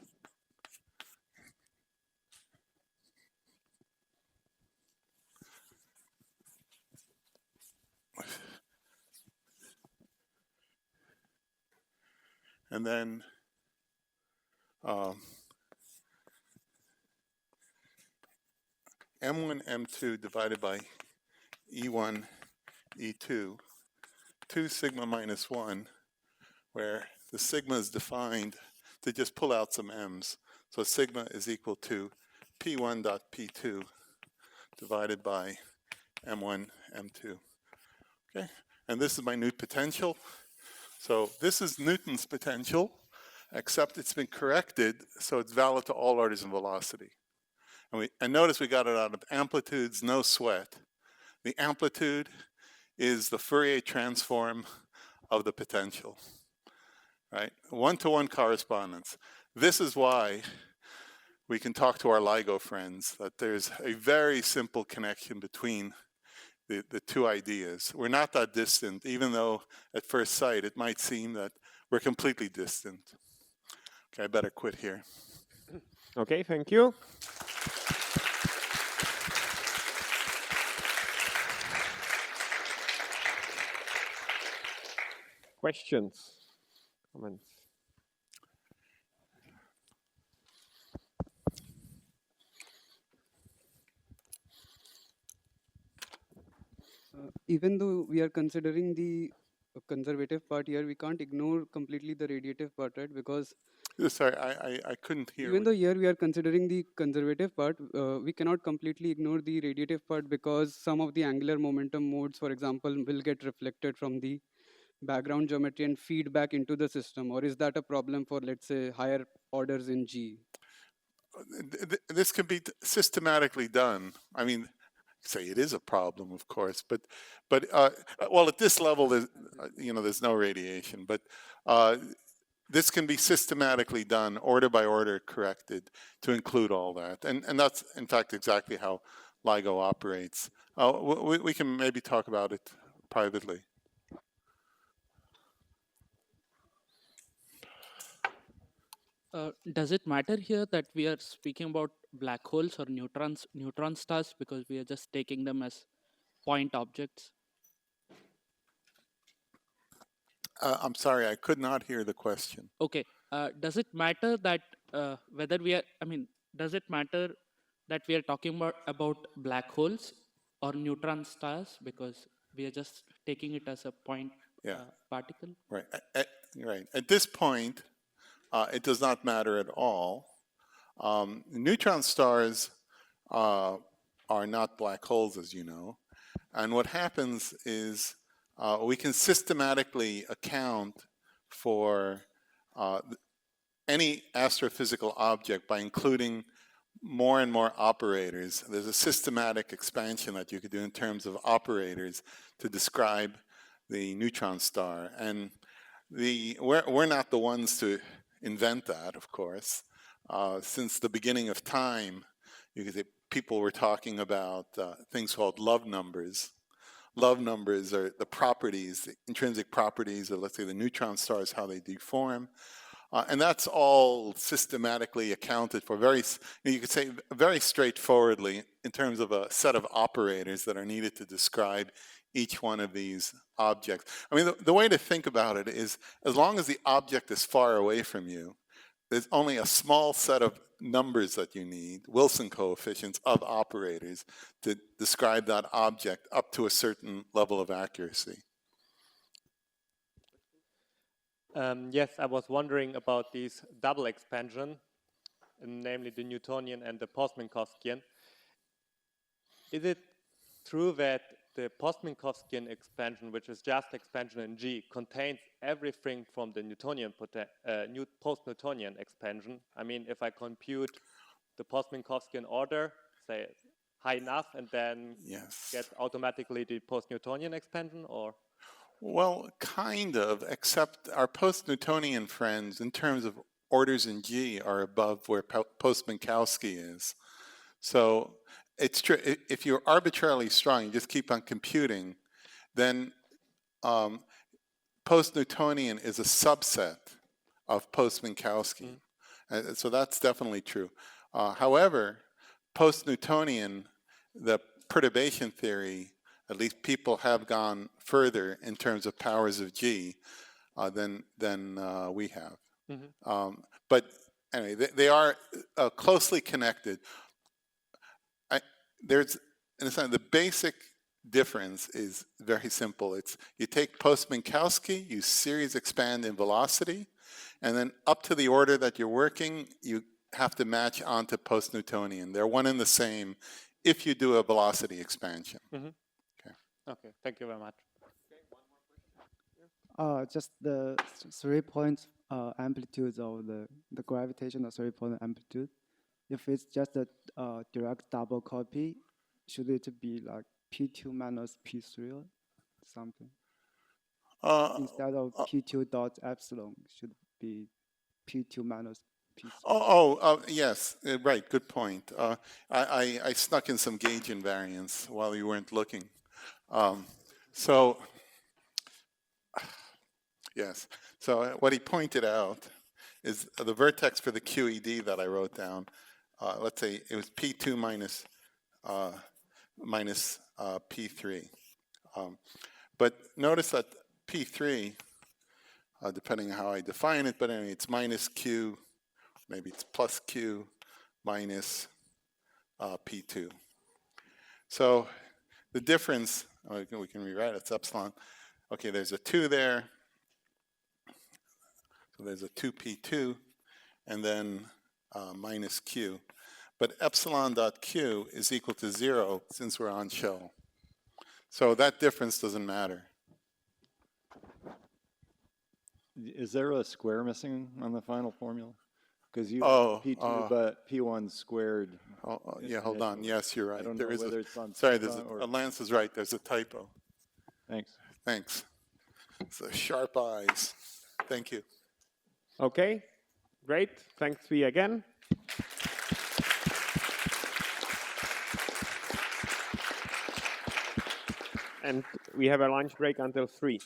and then M1 M2 divided by E1 E2, 2 sigma minus 1, where the sigma is defined to just pull out some m's. So sigma is equal to P1 dot P2 divided by M1 M2. Okay, and this is my new potential. So this is Newton's potential, except it's been corrected, so it's valid to all orders in velocity. And notice we got it out of amplitudes, no sweat. The amplitude is the Fourier transform of the potential, right? One-to-one correspondence. This is why we can talk to our LIGO friends, that there's a very simple connection between the two ideas. We're not that distant, even though at first sight it might seem that we're completely distant. Okay, I better quit here. Okay, thank you. Questions, comments? Even though we are considering the conservative part here, we can't ignore completely the radiative part, right? Because Sorry, I couldn't hear. even though here we are considering the conservative part, we cannot completely ignore the radiative part because some of the angular momentum modes, for example, will get reflected from the background geometry and feed back into the system. Or is that a problem for, let's say, higher orders in G? This can be systematically done. I mean, say it is a problem, of course, but well, at this level, there's no radiation, but this can be systematically done, order by order, corrected to include all that, and that's in fact exactly how LIGO operates. We can maybe talk about it privately. Does it matter here that we are speaking about black holes or neutron stars, because we are just taking them as point objects? I'm sorry, I could not hear the question. Okay. Does it matter that whether we are? I mean, does it matter that we are talking about black holes or neutron stars, because we are just taking it as a point Yeah. particle? Right. Right. At this point, it does not matter at all. Neutron stars are not black holes, as you know. And what happens is we can systematically account for any astrophysical object by including more and more operators. There's a systematic expansion that you could do in terms of operators to describe the neutron star. And we're not the ones to invent that, of course. Since the beginning of time, you could say people were talking about things called love numbers. Love numbers are the properties, the intrinsic properties of, let's say, the neutron stars, how they deform. And that's all systematically accounted for, you could say very straightforwardly in terms of a set of operators that are needed to describe each one of these objects. I mean, the way to think about it is, as long as the object is far away from you, there's only a small set of numbers that you need, Wilson coefficients of operators, to describe that object up to a certain level of accuracy. Yes, I was wondering about these double expansion, namely the Newtonian and the Post-Minkowskian. Is it true that the Post-Minkowskian expansion, which is just expansion in G, contains everything from the Newtonian Post-Newtonian expansion? I mean, if I compute the Post-Minkowskian order, say high enough, and then get automatically the Post-Newtonian expansion, or? Well, kind of, except our post-Newtonian friends, in terms of orders in G, are above where post-Minkowski is. So it's true, if you're arbitrarily strong, you just keep on computing, then post-Newtonian is a subset of post-Minkowski. So that's definitely true. However, post-Newtonian, the perturbation theory, at least people have gone further in terms of powers of G than we have. But anyway, they are closely connected. There's, in a sense, the basic difference is very simple. It's you take post-Minkowski, you series expand in velocity, and then up to the order that you're working, you have to match onto post-Newtonian. They're one and the same if you do a velocity expansion. Okay, thank you very much. Just the 3-point amplitudes of the gravitational 3-point amplitude. If it's just a direct double copy, should it be like P2 minus P3 or something? Instead of P2 dot epsilon, should be P2 minus P3. Yes, right, good point. I snuck in some gauge invariance while you weren't looking. Yes. So what he pointed out is the vertex for the QED that I wrote down. Let's say it was P2 minus P3. But notice that P3, depending on how I define it, but anyway, it's minus Q, maybe it's plus Q minus P2. So the difference, we can rewrite it, it's epsilon. Okay, there's a 2 there. So there's a 2P2, and then minus Q. But epsilon dot Q is equal to 0 since we're on shell. So that difference doesn't matter. Is there a square missing on the final formula? Because you P2, but P1 squared. Yeah, hold on. Yes, you're right. I don't know whether it's on sorry, Lance is right. There's a typo. Thanks. Thanks. So sharp eyes. Thank you. Okay, great. Thanks, Zvi, again. And we have a lunch break until 3.